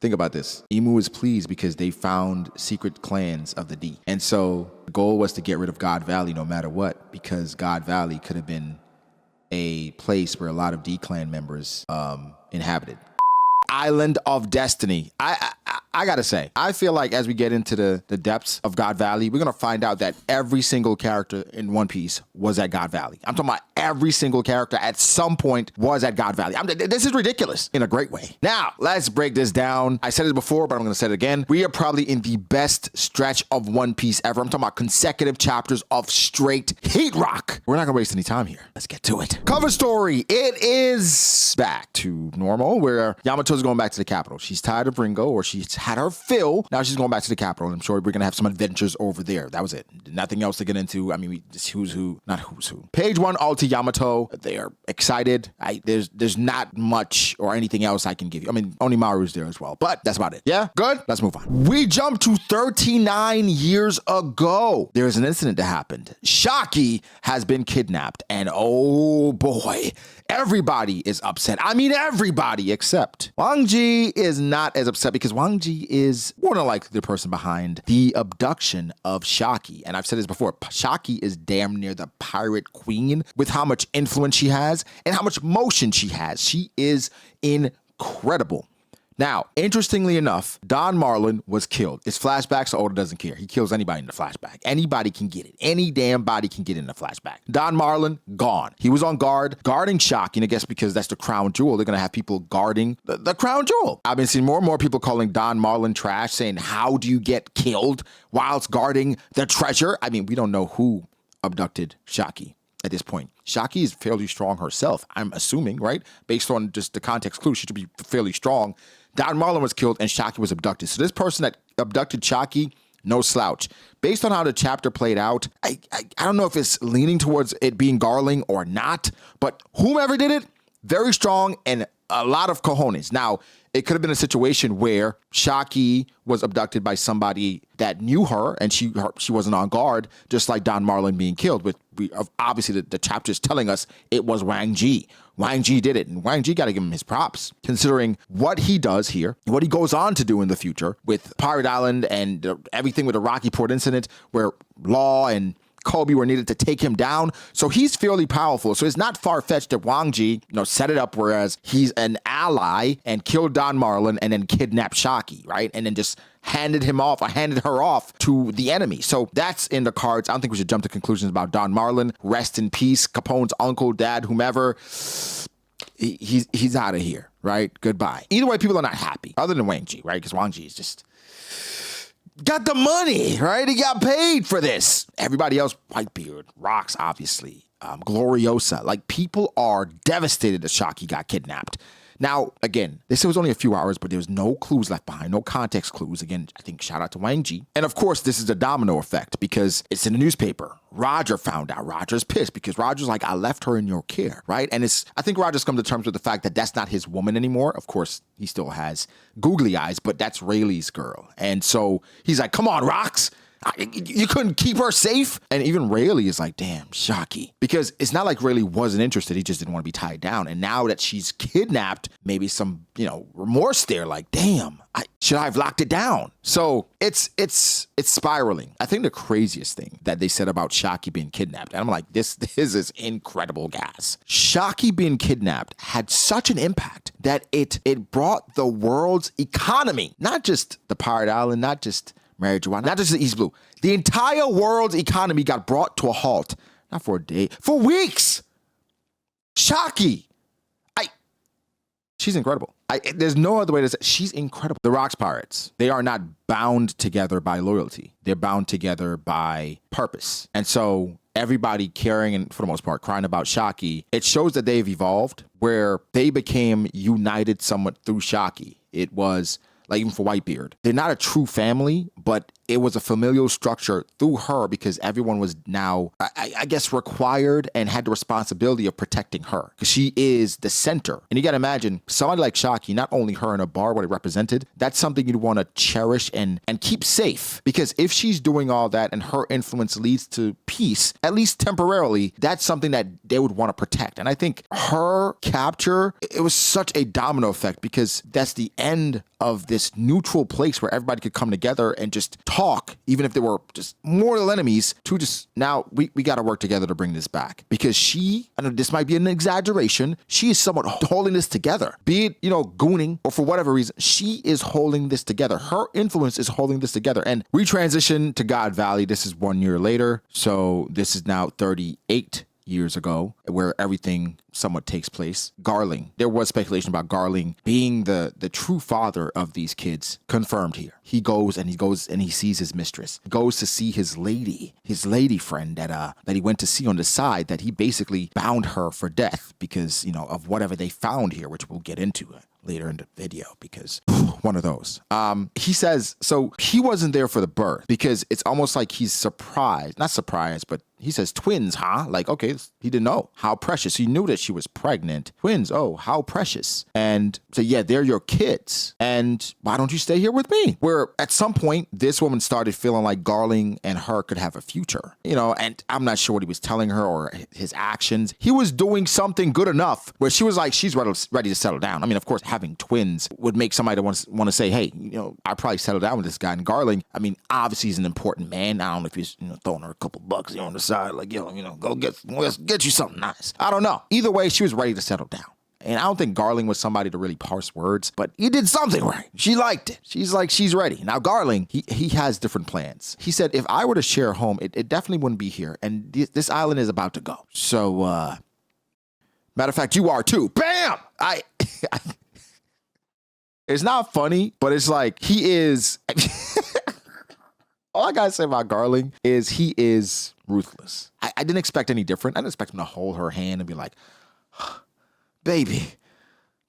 Think about this. Imu is pleased because they found secret clans of the D. And so the goal was to get rid of God Valley no matter what, because God Valley could have been a place where a lot of D clan members inhabited. Island of Destiny. I gotta say, I feel like as we get into the depths of God Valley, we're gonna find out that every single character in One Piece was at God Valley. I'm talking about every single character at some point was at God Valley. This is ridiculous in a great way. Now, let's break this down. I said it before, but I'm gonna say it again. We are probably in the best stretch of One Piece ever. I'm talking about consecutive chapters of straight heat rock. We're not gonna waste any time here. Let's get to it. Cover story. It is back to normal, where Yamato's going back to the capital. She's tired of Ringo, or she's had her fill. Now she's going back to the capital, and I'm sure we're gonna have some adventures over there. That was it. Nothing else to get into. I mean, just who's who, not who's who. Page 1, all to Yamato. They are excited. There's not much or anything else I can give you. I mean, only Maru's there as well, but that's about it. Yeah, good. Let's move on. We jump to 39 years ago. There is an incident that happened. Shakky has been kidnapped, and oh boy, everybody is upset. I mean, everybody except Wang Ji is not as upset, because Wang Ji is more than likely the person behind the abduction of Shakky. And I've said this before, Shakky is damn near the pirate queen with how much influence she has and how much motion she has. She is incredible. Now, interestingly enough, Don Marlin was killed. It's flashback, so Oda doesn't care. He kills anybody in the flashback. Anybody can get it. Any damn body can get in the flashback. Don Marlin, gone. He was on guard, guarding Shakky, and I guess because that's the crown jewel, they're going to have people guarding the crown jewel. I've been seeing more and more people calling Don Marlin trash, saying, how do you get killed whilst guarding the treasure? I mean, we don't know who abducted Shakky at this point. Shakky is fairly strong herself, I'm assuming, right? Based on just the context clue, she should be fairly strong. Don Marlin was killed and Shakky was abducted. So this person that abducted Shakky, no slouch. Based on how the chapter played out, I don't know if it's leaning towards it being Garling or not, but whomever did it, very strong and a lot of cojones. Now, it could have been a situation where Shakky was abducted by somebody that knew her and she wasn't on guard, just like Don Marlin being killed. But obviously the chapter is telling us it was Wang Ji. Wang Ji did it, and Wang Ji got to give him his props, considering what he does here, what he goes on to do in the future with Pirate Island and everything with the Rocky Port incident, where Law and Kobe were needed to take him down. So he's fairly powerful. So it's not far-fetched that Wang Ji, set it up, whereas he's an ally and killed Don Marlin and then kidnapped Shakky, right? And then just handed her off to the enemy. So that's in the cards. I don't think we should jump to conclusions about Don Marlin. Rest in peace, Capone's uncle, dad, whomever. He's out of here, right? Goodbye. Either way, people are not happy, other than Wang Ji, right? Because Wang Ji is just got the money, right? He got paid for this. Everybody else, Whitebeard, Rocks, obviously, Gloriosa. Like, people are devastated that Shakky got kidnapped. Now, again, they said it was only a few hours, but there was no clues left behind, no context clues. Again, I think shout out to Wang Ji. And of course, this is a domino effect because it's in the newspaper. Roger found out. Roger's pissed because Roger's like, I left her in your care, right? And I think Roger's come to terms with the fact that that's not his woman anymore. Of course, he still has googly eyes, but that's Rayleigh's girl. And so he's like, come on, Rocks. You couldn't keep her safe? And even Rayleigh is like, damn, Shakky. Because it's not like Rayleigh wasn't interested. He just didn't want to be tied down. And now that she's kidnapped, maybe some, remorse there. Like, damn, should I have locked it down? So it's spiraling. I think the craziest thing that they said about Shakky being kidnapped, and I'm like, this is incredible gas. Shakky being kidnapped had such an impact that it brought the world's economy, not just the Pirate Island, not just Mary Joanna, not just the East Blue. The entire world's economy got brought to a halt. Not for a day, for weeks. Shakky. She's incredible. There's no other way to say she's incredible. The Rocks Pirates, they are not bound together by loyalty. They're bound together by purpose. And so everybody caring and, for the most part, crying about Shakky, it shows that they've evolved, where they became united somewhat through Shakky. It was like, even for Whitebeard, they're not a true family, but it was a familial structure through her because everyone was now, I guess, required and had the responsibility of protecting her because she is the center. And you got to imagine somebody like Shakky, not only her in a bar, what it represented, that's something you'd want to cherish and keep safe, because if she's doing all that and her influence leads to peace, at least temporarily, that's something that they would want to protect. And I think her capture, it was such a domino effect because that's the end of this neutral place where everybody could come together and just talk, even if they were just mortal enemies, to just, now we got to work together to bring this back. Because she, I know this might be an exaggeration, she is somewhat holding this together. Be it, gooning or for whatever reason, she is holding this together. Her influence is holding this together. And we transition to God Valley. This is 1 year later. So this is now 38 years ago, where everything somewhat takes place. Garling, there was speculation about Garling being the true father of these kids. Confirmed here. He goes and he sees his mistress. Goes to see his lady friend that he went to see on the side, that he basically bound her for death because, of whatever they found here, which we'll get into later in the video, because one of those. He says, so he wasn't there for the birth because it's almost like he's surprised, not surprised, but he says, twins, huh? Like, okay, he didn't know. How precious. He knew that she was pregnant. Twins, oh, how precious. And so, yeah, they're your kids. And why don't you stay here with me? Where at some point, this woman started feeling like Garling and her could have a future, and I'm not sure what he was telling her or his actions. He was doing something good enough where she was like, she's ready to settle down. I mean, of course, having twins would make somebody want to say, hey, I'd probably settle down with this guy. And Garling, I mean, obviously he's an important man. I don't know if he's, throwing her a couple bucks on the side, like, go get you something nice. I don't know. Either way, she was ready to settle down. And I don't think Garling was somebody to really parse words, but he did something right. She liked it. She's like, she's ready. Now, Garling, he has different plans. He said, if I were to share a home, it definitely wouldn't be here. And this island is about to go. So, matter of fact, you are too. Bam! It's not funny, but it's like, he is... All I gotta say about Garling is he is ruthless. I didn't expect any different. I didn't expect him to hold her hand and be like, baby,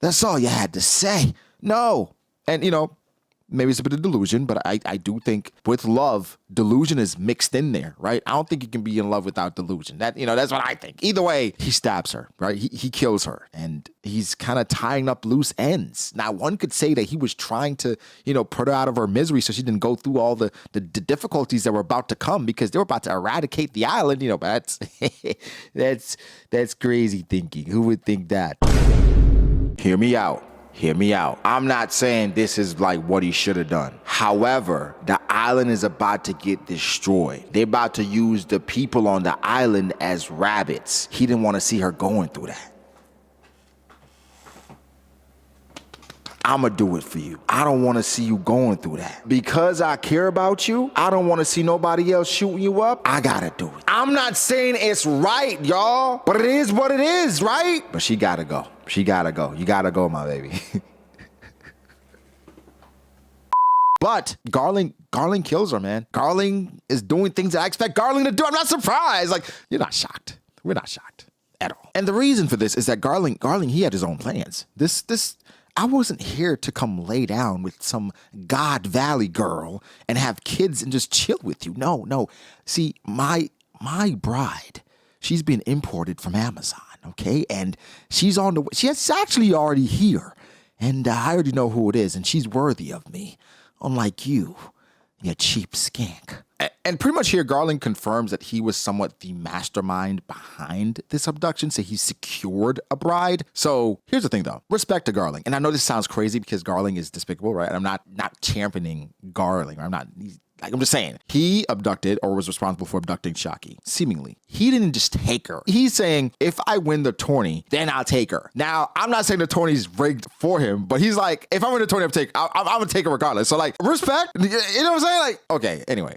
that's all you had to say. No. And, maybe it's a bit of delusion, but I do think with love, delusion is mixed in there, right? I don't think you can be in love without delusion. That's what I think. Either way, he stabs her, right? He kills her, and he's kind of tying up loose ends. Now, one could say that he was trying to, put her out of her misery so she didn't go through all the difficulties that were about to come, because they were about to eradicate the island, but that's crazy thinking. Who would think that? Hear me out. Hear me out. I'm not saying this is like what he should have done. However, the island is about to get destroyed. They're about to use the people on the island as rabbits. He didn't want to see her going through that. I'ma do it for you. I don't want to see you going through that. Because I care about you, I don't want to see nobody else shooting you up. I gotta do it. I'm not saying it's right, y'all, but it is what it is, right? But she gotta go. She gotta go. You gotta go, my baby. But Garling kills her, man. Garling is doing things that I expect Garling to do. I'm not surprised. Like, you're not shocked. We're not shocked at all. And the reason for this is that Garling, he had his own plans. I wasn't here to come lay down with some God Valley girl and have kids and just chill with you. No. See, my bride, she's been imported from Amazon, okay? And she's on the way. She's actually already here. And I already know who it is, and she's worthy of me. Unlike you cheap skank. And pretty much here, Garling confirms that he was somewhat the mastermind behind this abduction, so he secured a bride. So here's the thing, though. Respect to Garling. And I know this sounds crazy because Garling is despicable, right? I'm not championing Garling. I'm just saying, he abducted or was responsible for abducting Shakky, seemingly. He didn't just take her. He's saying, if I win the tourney, then I'll take her. Now, I'm not saying the tourney's rigged for him, but he's like, if I win the tourney, I'm going to take her regardless. So, like, respect. You know what I'm saying? Like, okay, anyway.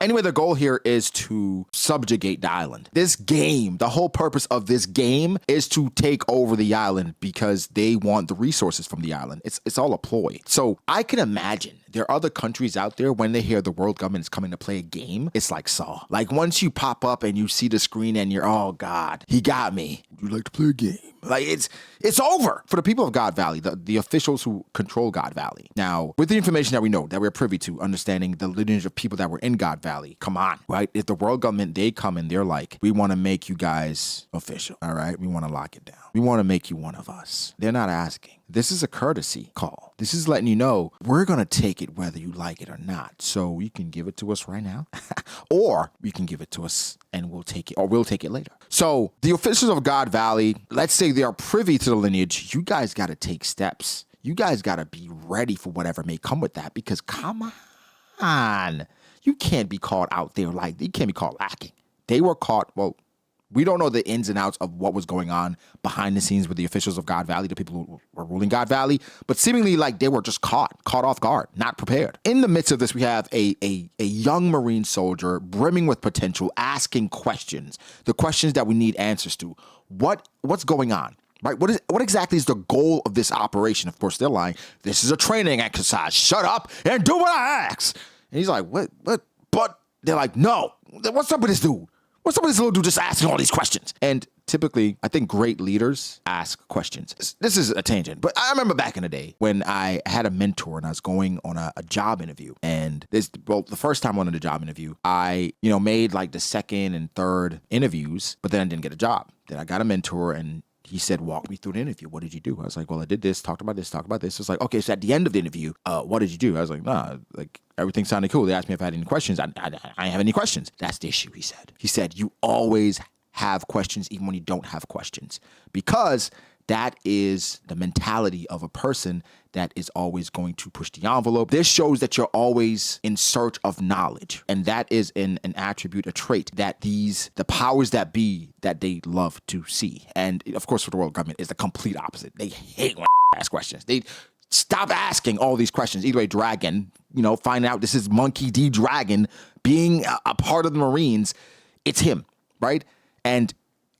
Anyway, the goal here is to subjugate the island. This game, the whole purpose of this game is to take over the island because they want the resources from the island. It's all a ploy. So I can imagine there are other countries out there, when they hear the world government is coming to play a game, it's like Saw. Like once you pop up and you see the screen and you're, oh God, he got me. Would you like to play a game? Like it's over for the people of God Valley, the officials who control God Valley. Now, with the information that we know, that we're privy to, understanding the lineage of people that were in God Valley, come on, right? If the world government, they come and they're like, we want to make you guys official, all right? We want to lock it down. We want to make you one of us. They're not asking. This is a courtesy call. This is letting you know we're going to take it whether you like it or not. So you can give it to us right now or you can give it to us and we'll take it, or we'll take it later. So the officials of God Valley, let's say they are privy to the lineage. You guys got to take steps. You guys got to be ready for whatever may come with that, because come on, you can't be caught out there like, you can't be caught lacking. They were caught, well, we don't know the ins and outs of what was going on behind the scenes with the officials of God Valley, the people who were ruling God Valley, but seemingly like they were just caught off guard, not prepared. In the midst of this, we have a young Marine soldier brimming with potential, asking questions, the questions that we need answers to. What's going on? Right? What exactly is the goal of this operation? Of course, they're lying. This is a training exercise. Shut up and do what I ask. And he's like, what? But they're like, no. What's up with this dude? What's up with this little dude just asking all these questions? And typically, I think great leaders ask questions. This is a tangent, but I remember back in the day when I had a mentor and I was going on a job interview. And the first time on the job interview, I, made like the second and third interviews, but then I didn't get a job. Then I got a mentor and he said, walk me through the interview. What did you do? I was like, well, I did this, talked about this. It's like, okay, so at the end of the interview, what did you do? I was like, nah, like everything sounded cool. They asked me if I had any questions. I didn't have any questions. That's the issue, he said. He said, you always have questions even when you don't have questions, because that is the mentality of a person that is always going to push the envelope. This shows that you're always in search of knowledge. And that is an attribute, a trait that the powers that be, that they love to see. And of course, for the world government, is the complete opposite. They hate when I ask questions. They stop asking all these questions. Either way, Dragon, find out this is Monkey D. Dragon being a part of the Marines. It's him, right? And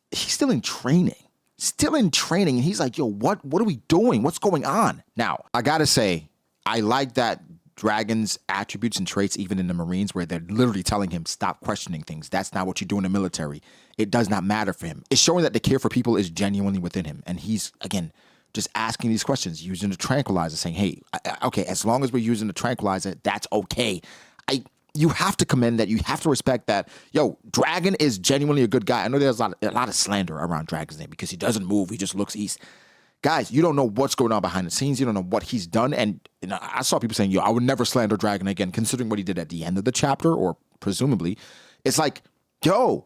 he's still in training. And he's like, yo, what are we doing? What's going on? Now, I gotta say, I like that Dragon's attributes and traits, even in the Marines, where they're literally telling him, stop questioning things. That's not what you do in the military. It does not matter for him. It's showing that the care for people is genuinely within him. And he's, again, just asking these questions, using the tranquilizer, saying, hey, okay, as long as we're using the tranquilizer, that's okay. You have to commend that. You have to respect that. Yo, Dragon is genuinely a good guy. I know there's a lot of slander around Dragon's name because he doesn't move. He just looks east. Guys, you don't know what's going on behind the scenes. You don't know what he's done. And I saw people saying, yo, I would never slander Dragon again, considering what he did at the end of the chapter, or presumably. It's like, yo,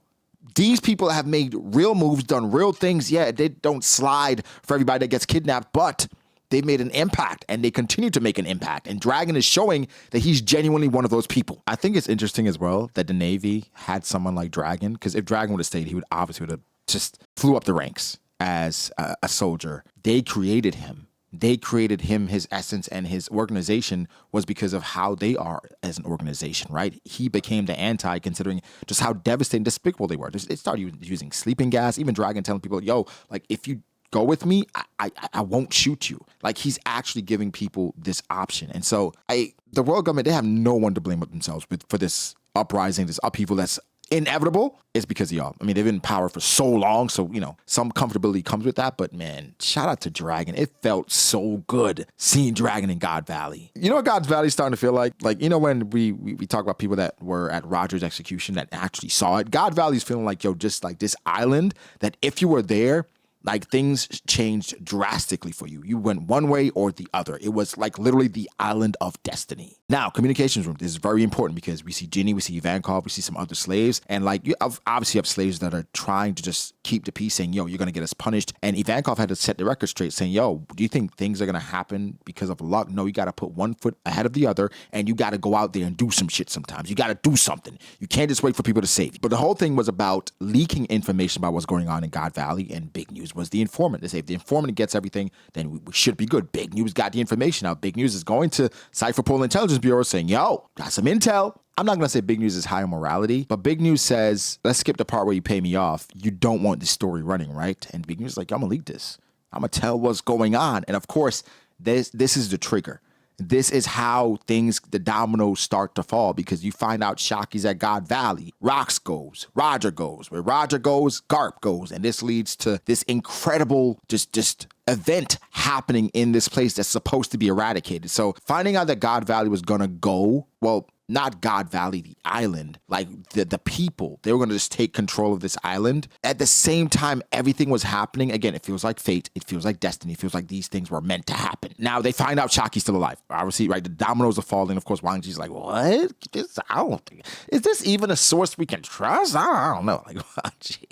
these people have made real moves, done real things. Yeah, they don't slide for everybody that gets kidnapped, but they've made an impact, and they continue to make an impact. And Dragon is showing that he's genuinely one of those people. I think it's interesting as well that the Navy had someone like Dragon, because if Dragon would have stayed, he would have just flew up the ranks as a soldier. They created him. His essence, and his organization was because of how they are as an organization, right? He became the anti, considering just how devastating, despicable they were. They started using sleeping gas, even Dragon telling people, yo, like, if you go with me, I won't shoot you. Like, he's actually giving people this option. And so the world government, they have no one to blame but themselves for this uprising, this upheaval that's inevitable. It's because of y'all. I mean, they've been in power for so long, so, some comfortability comes with that. But man, shout out to Dragon. It felt so good seeing Dragon in God Valley. You know what God's Valley is starting to feel like? Like, when we talk about people that were at Roger's execution that actually saw it, God Valley is feeling like, yo, just like this island that if you were there, like, things changed drastically for you. You went one way or the other. It was like literally the island of destiny. Now, communications room, this is very important because we see Ginny, we see Ivankov, we see some other slaves. And like, you obviously have slaves that are trying to just keep the peace, saying, yo, you're going to get us punished. And Ivankov had to set the record straight, saying, yo, do you think things are going to happen because of luck? No, you got to put one foot ahead of the other, and you got to go out there and do some shit sometimes. You got to do something. You can't just wait for people to save you. But the whole thing was about leaking information about what's going on in God Valley, and big news was the informant. They say if the informant gets everything, then we should be good. Big News got the information out. Big News is going to Cypherpol Intelligence Bureau saying, yo, got some intel. I'm not going to say Big News is high on morality, but Big News says, let's skip the part where you pay me off. You don't want this story running, right? And Big News is like, I'm going to leak this. I'm going to tell what's going on. And of course, this is the trigger. This is how the dominoes start to fall, because you find out Shakky's at God Valley. Rox goes, Roger goes. Where Roger goes, Garp goes. And this leads to this incredible just event happening in this place that's supposed to be eradicated. So finding out that God Valley was going to go, well, not God Valley, the island, like the people, they were going to just take control of this island. At the same time, everything was happening. Again, it feels like fate. It feels like destiny. It feels like these things were meant to happen. Now they find out Shakky's still alive. Obviously, right? The dominoes are falling. Of course, Wang Ji's like, what? Is this even a source we can trust? I don't know. Like, Wang Ji.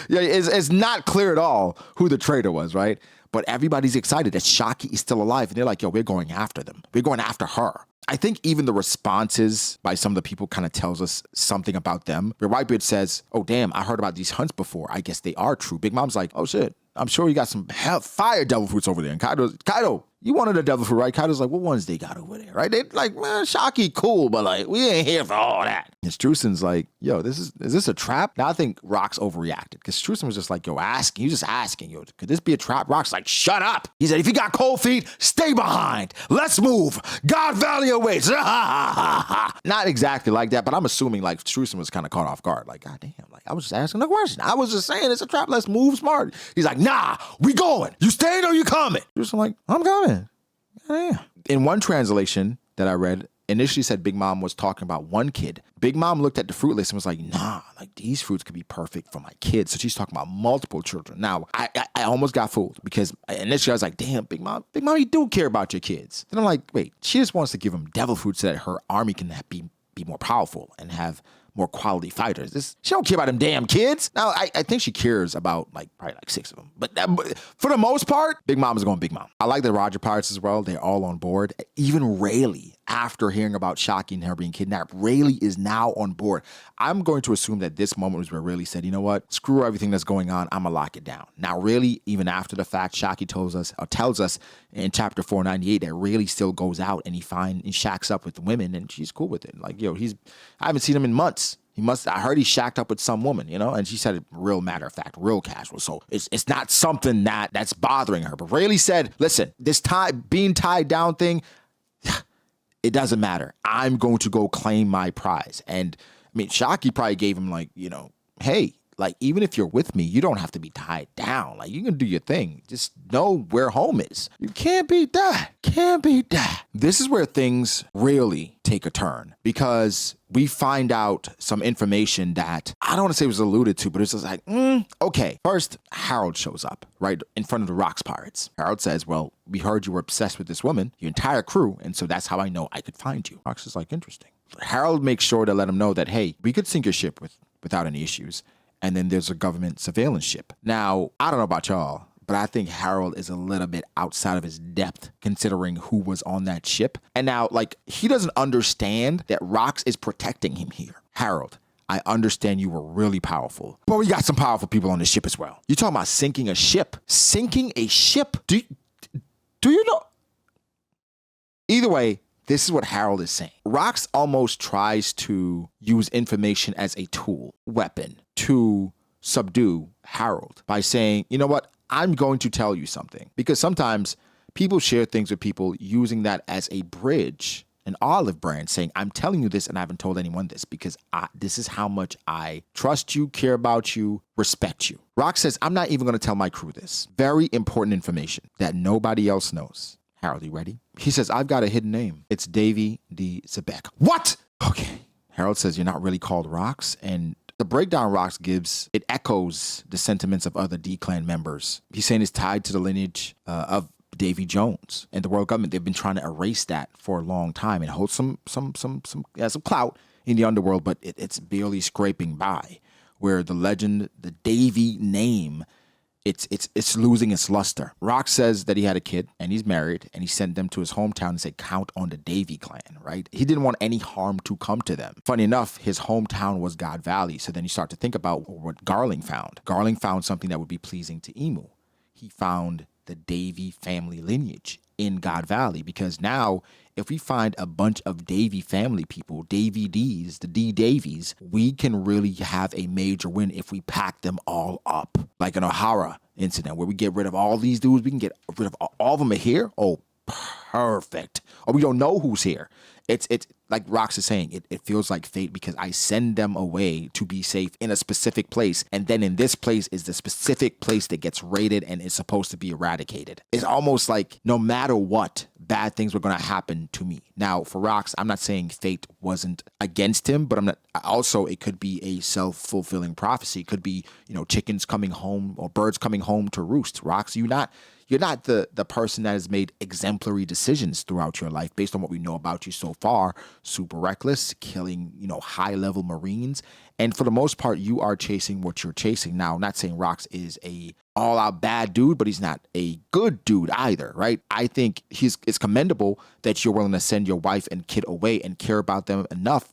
Yeah, it's not clear at all who the traitor was, right? But everybody's excited that Shakky is still alive. And they're like, yo, we're going after them. We're going after her. I think even the responses by some of the people kind of tells us something about them. Where Whitebeard says, oh, damn, I heard about these hunts before. I guess they are true. Big Mom's like, oh, shit, I'm sure you got some fire devil fruits over there. And Kaido, you wanted a devil fruit, right? Kaido's like, what ones they got over there, right? They like, man, Shakky, cool, but like, we ain't here for all that. And Struson's like, yo, is this a trap? Now I think Rox overreacted, because Struson was just like, yo, you just asking, yo, could this be a trap? Rox's like, shut up. He said, if you got cold feet, stay behind. Let's move. God Valley awaits. Not exactly like that, but I'm assuming like Struson was kind of caught off guard. Like, God damn, like I was just asking a question. I was just saying it's a trap. Let's move smart. He's like, nah, we going. You staying or you coming? Struson like, I'm coming. Yeah. In one translation that I read, initially said Big Mom was talking about one kid. Big Mom looked at the fruit list and was like, nah, like these fruits could be perfect for my kids. So she's talking about multiple children. Now, I almost got fooled, because initially I was like, damn, Big Mom, you do care about your kids. Then I'm like, wait, she just wants to give them devil fruits so that her army can be more powerful and have more quality fighters. She don't care about them damn kids. Now, I think she cares about probably 6 of them. But for the most part, Big Mom is going Big Mom. I like the Roger Pirates as well. They're all on board. Even Rayleigh, after hearing about Shakky and her being kidnapped, Rayleigh is now on board. I'm going to assume that this moment was where Rayleigh said, you know what? Screw everything that's going on. I'm going to lock it down. Now, Rayleigh, even after the fact, Shakky tells us in chapter 498 that Rayleigh still goes out and he shacks up with the women, and she's cool with it. Like, yo, I haven't seen him in months. I heard he shacked up with some woman, and she said it real matter of fact, real casual. So it's not something that's bothering her. But Rayleigh said, listen, this being tied down thing, it doesn't matter. I'm going to go claim my prize. And I mean, Shakky probably gave him hey, even if you're with me, you don't have to be tied down. Like, you can do your thing. Just know where home is. You can't beat that. Can't beat that. This is where things really take a turn, because we find out some information that I don't want to say was alluded to, but it's just like, okay. First, Harold shows up right in front of the Rox Pirates. Harold says, well, we heard you were obsessed with this woman, your entire crew, and so that's how I know I could find you. Rox is like, interesting. Harold makes sure to let him know that, hey, we could sink your ship without any issues. And then there's a government surveillance ship. Now, I don't know about y'all, but I think Harold is a little bit outside of his depth considering who was on that ship. And now, he doesn't understand that Rox is protecting him here. Harold, I understand you were really powerful, but we got some powerful people on the ship as well. You're talking about sinking a ship? Sinking a ship? Do you know? Either way, this is what Harold is saying. Rox almost tries to use information as a tool, weapon, to subdue Harold by saying, you know what, I'm going to tell you something. Because sometimes people share things with people using that as a bridge, an olive branch, saying, I'm telling you this and I haven't told anyone this because this is how much I trust you, care about you, respect you. Rox says, I'm not even going to tell my crew this. Very important information that nobody else knows. Harold, you ready? He says, I've got a hidden name. It's Davy D. Zebek. What? Okay. Harold says, you're not really called Rox. And the breakdown Rox gives, it echoes the sentiments of other D-Clan members. He's saying it's tied to the lineage of Davy Jones and the world government. They've been trying to erase that for a long time and hold some clout in the underworld, but it's barely scraping by. Where the legend, the Davy name, it's losing its luster. Rox says that he had a kid and he's married and he sent them to his hometown and said, count on the Davy clan, right? He didn't want any harm to come to them. Funny enough, his hometown was God Valley. So then you start to think about what Garling found. Garling found something that would be pleasing to Emu. He found the Davy family lineage in God Valley, because now if we find a bunch of Davy family people, Davy D's, the D Davies, we can really have a major win if we pack them all up. Like an O'Hara incident where we get rid of all these dudes, we can get rid of all of them here. Oh, perfect. Or we don't know who's here. It's like Rox is saying, it feels like fate because I send them away to be safe in a specific place. And then in this place is the specific place that gets raided and is supposed to be eradicated. It's almost like no matter what, bad things were going to happen to me. Now, for Rox, I'm not saying fate wasn't against him, but I'm not. Also, it could be a self-fulfilling prophecy. It could be, chickens coming home or birds coming home to roost. Rox, you're not the person that has made exemplary decisions throughout your life based on what we know about you so far. Super reckless, killing, high-level Marines. And for the most part, you are chasing what you're chasing. Now, I'm not saying Rox is a all-out bad dude, but he's not a good dude either, right? I think it's commendable that you're willing to send your wife and kid away and care about them enough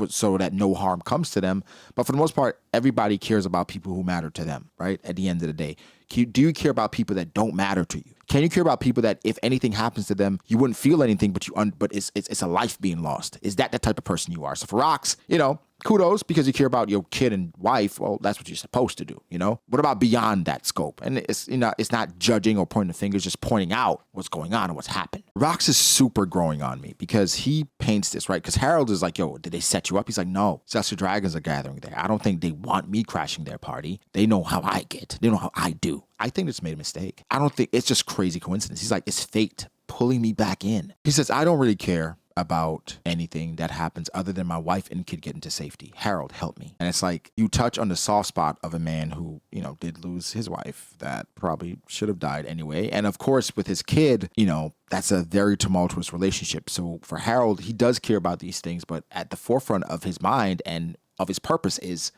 so that no harm comes to them. But for the most part, everybody cares about people who matter to them, right? At the end of the day, do you care about people that don't matter to you? Can you care about people that if anything happens to them, you wouldn't feel anything, but it's a life being lost? Is that the type of person you are? So for Rox, kudos because you care about your kid and wife. Well, that's what you're supposed to do, What about beyond that scope? And it's not judging or pointing the fingers, just pointing out what's going on and what's happened. Rox is super growing on me because he paints this, right? Because Harold is like, yo, did they set you up? He's like, no, Celestial Dragons are gathering there. I don't think they want me crashing their party. They know how I get. They know how I do. I think it's made a mistake. I don't think it's just crazy coincidence. He's like, it's fate pulling me back in. He says, I don't really care about anything that happens other than my wife and kid getting to safety. Harold, help me. And it's like you touch on the soft spot of a man who, did lose his wife that probably should have died anyway. And of course, with his kid, that's a very tumultuous relationship. So for Harold, he does care about these things, but at the forefront of his mind and of his purpose is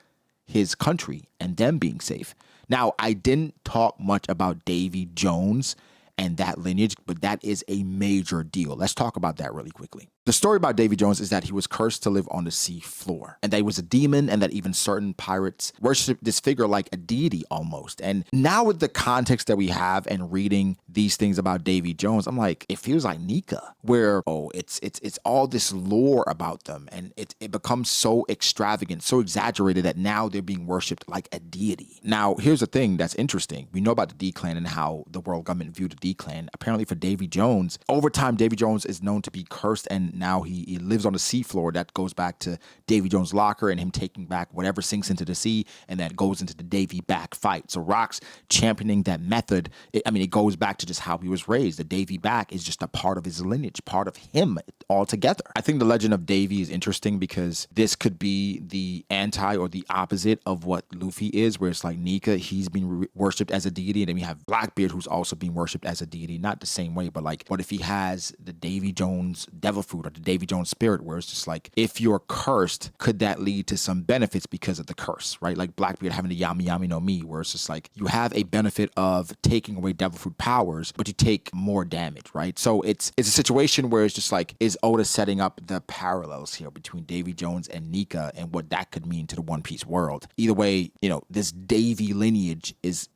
his country and them being safe. Now, I didn't talk much about Davy Jones and that lineage, but that is a major deal. Let's talk about that really quickly. The story about Davy Jones is that he was cursed to live on the sea floor, and that he was a demon, and that even certain pirates worship this figure like a deity almost. And now with the context that we have and reading these things about Davy Jones, I'm like, it feels like Nika, where it's all this lore about them, and it becomes so extravagant, so exaggerated that now they're being worshipped like a deity. Now, here's the thing that's interesting. We know about the D-Clan and how the world government viewed the D-Clan. Apparently for Davy Jones, over time, Davy Jones is known to be cursed, and now he lives on the seafloor. That goes back to Davy Jones' locker and him taking back whatever sinks into the sea, and that goes into the Davy back fight. So Rox championing that method, it goes back to just how he was raised. The Davy back is just a part of his lineage, part of him altogether. I think the legend of Davy is interesting because this could be the anti or the opposite of what Luffy is, where it's like Nika, he's being worshipped as a deity, and then we have Blackbeard, who's also being worshipped as a deity. Not the same way, but like, what if he has the Davy Jones devil fruit or the Davy Jones spirit, where it's just like, if you're cursed, could that lead to some benefits because of the curse, right? Like Blackbeard having the Yami Yami no Mi, where it's just like, you have a benefit of taking away devil fruit powers, but you take more damage, right? So it's a situation where it's just like, is Oda setting up the parallels here between Davy Jones and Nika and what that could mean to the One Piece world? Either way, this Davy lineage is,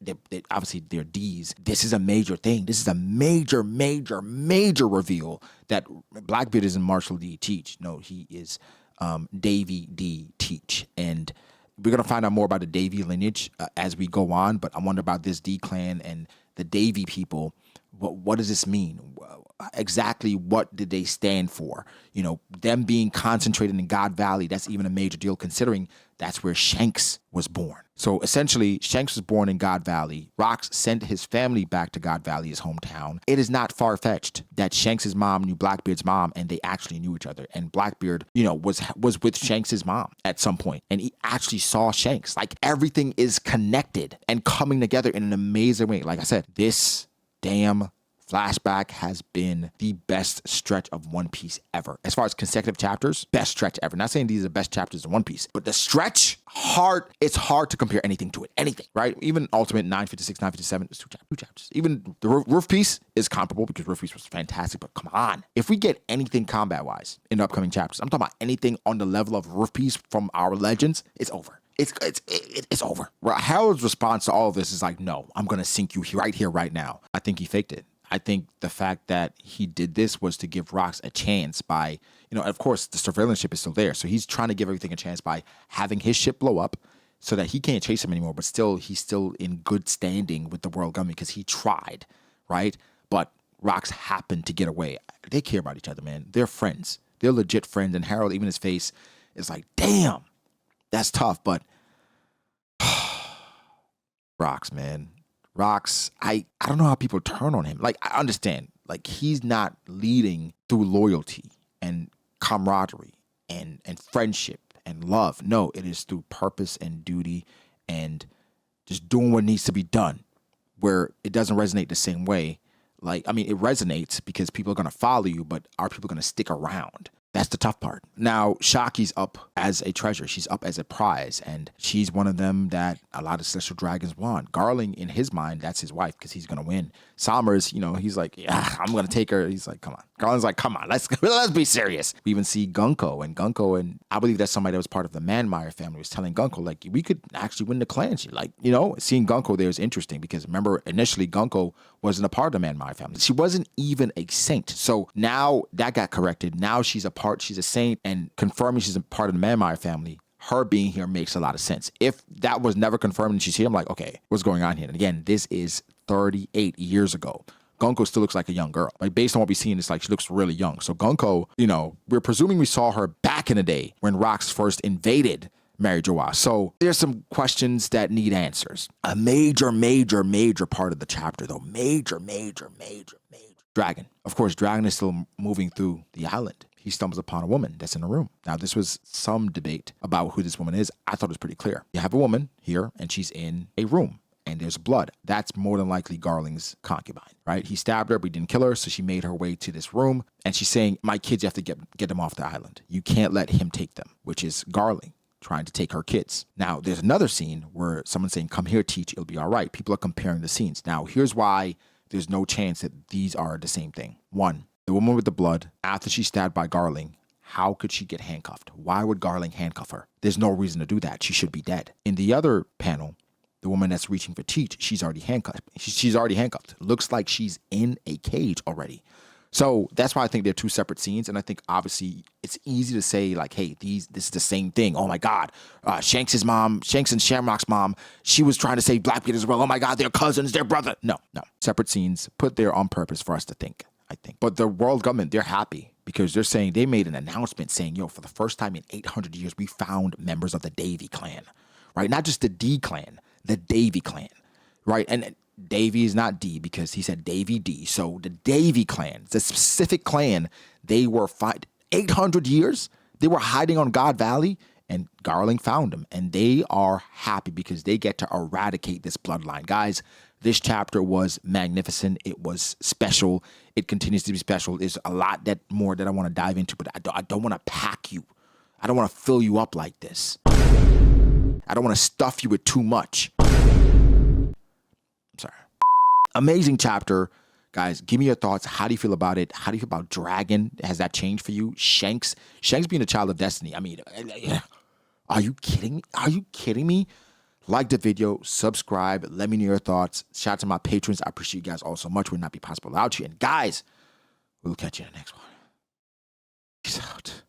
obviously they're D's. This is a major thing. This is a major, major, major reveal that Blackbeard isn't Marshall D. Teach. No, he is Davy D. Teach. And we're going to find out more about the Davy lineage as we go on, but I wonder about this D-Clan and the Davy people. What does this mean? Exactly what did they stand for? Them being concentrated in God Valley, that's even a major deal considering that's where Shanks was born. So essentially, Shanks was born in God Valley. Rox sent his family back to God Valley, his hometown. It is not far-fetched that Shanks' mom knew Blackbeard's mom, and they actually knew each other. And Blackbeard, was with Shanks' mom at some point, and he actually saw Shanks. Like, everything is connected and coming together in an amazing way. Like I said, this damn flashback has been the best stretch of One Piece ever. As far as consecutive chapters, best stretch ever. Not saying these are the best chapters in One Piece, but the stretch, it's hard to compare anything to it. Anything, right? Even Ultimate 956, 957, it's two chapters. Even the Roof Piece is comparable because Roof Piece was fantastic, but come on. If we get anything combat-wise in the upcoming chapters, I'm talking about anything on the level of Roof Piece from our legends, it's over. It's over. Harold's response to all of this is like, no, I'm going to sink you right here, right now. I think he faked it. I think the fact that he did this was to give Rox a chance by, of course, the surveillance ship is still there. So he's trying to give everything a chance by having his ship blow up so that he can't chase him anymore. But still, he's still in good standing with the world government because he tried, right? But Rocks happened to get away. They care about each other, man. They're friends. They're legit friends. And Harold, even his face is like, damn, that's tough. But Rocks, man. Rocks, I don't know how people turn on him. Like, I understand. Like, he's not leading through loyalty and camaraderie and friendship and love. No, it is through purpose and duty and just doing what needs to be done, where it doesn't resonate the same way. Like, I mean, it resonates because people are going to follow you, but are people going to stick around? That's the tough part. Now, Shakky's up as a treasure. She's up as a prize, and she's one of them that a lot of Celestial Dragons want. Garling, in his mind, that's his wife because he's going to win. Somers, you know, he's like, yeah, I'm going to take her. He's like, come on. Garling's like, come on, let's be serious. We even see Gunko, and I believe that's somebody that was part of the Manmeyer family, was telling Gunko, like, we could actually win the clan. She, like, you know, seeing Gunko there is interesting because remember, initially, Gunko wasn't a part of the Manmeyer family. She wasn't even a saint. So now that got corrected. Now she's a saint, and confirming she's a part of the Manmeyer family, her being here makes a lot of sense. If that was never confirmed and she's here, I'm like, okay, what's going on here? And again, this is 38 years ago. Gunko still looks like a young girl. Like, based on what we've seen, it's like she looks really young. So Gunko, you know, we're presuming we saw her back in the day when Rocks first invaded Mary Joa. So there's some questions that need answers. A major part of the chapter, though. Major. Dragon. Of course, Dragon is still moving through the island. He stumbles upon a woman that's in a room. Now, this was some debate about who this woman is. I thought it was pretty clear. You have a woman here, and she's in a room, and there's blood. That's more than likely Garling's concubine, right? He stabbed her, but he didn't kill her, so she made her way to this room, and she's saying, my kids, you have to get them off the island. You can't let him take them, which is Garling trying to take her kids. Now, there's another scene where someone's saying, come here, teach, it'll be all right. People are comparing the scenes. Now, here's why there's no chance that these are the same thing. One, the woman with the blood, after she's stabbed by Garling, how could she get handcuffed? Why would Garling handcuff her? There's no reason to do that. She should be dead. In the other panel, the woman that's reaching for Teach, she's already handcuffed. She's already handcuffed. Looks like she's in a cage already. So that's why I think they're two separate scenes. And I think obviously it's easy to say like, hey, this is the same thing. Oh my God, Shanks and Shamrock's mom, she was trying to save Black Beard as well. Oh my God, they're cousins, they're brother. No. Separate scenes put there on purpose for us to think, I think. But the world government, they're happy because they're saying, they made an announcement saying, yo, for the first time in 800 years, we found members of the Davy clan, right? Not just the D clan, the Davy clan, right? And Davy is not D because he said Davy D. So the Davy clan, the specific clan, they were 800 years. They were hiding on God Valley, and Garling found them. And they are happy because they get to eradicate this bloodline. Guys, this chapter was magnificent. It was special. It continues to be special. There's a lot more that I want to dive into, but I don't want to pack you. I don't want to fill you up like this. I don't want to stuff you with too much. Sorry. Amazing chapter. Guys, give me your thoughts. How do you feel about it? How do you feel about Dragon? Has that changed for you? Shanks being a child of destiny. I mean, are you kidding me? Are you kidding me? Like the video, subscribe, let me know your thoughts. Shout out to my patrons. I appreciate you guys all so much. Would not be possible without you. And guys, we'll catch you in the next one. Peace out.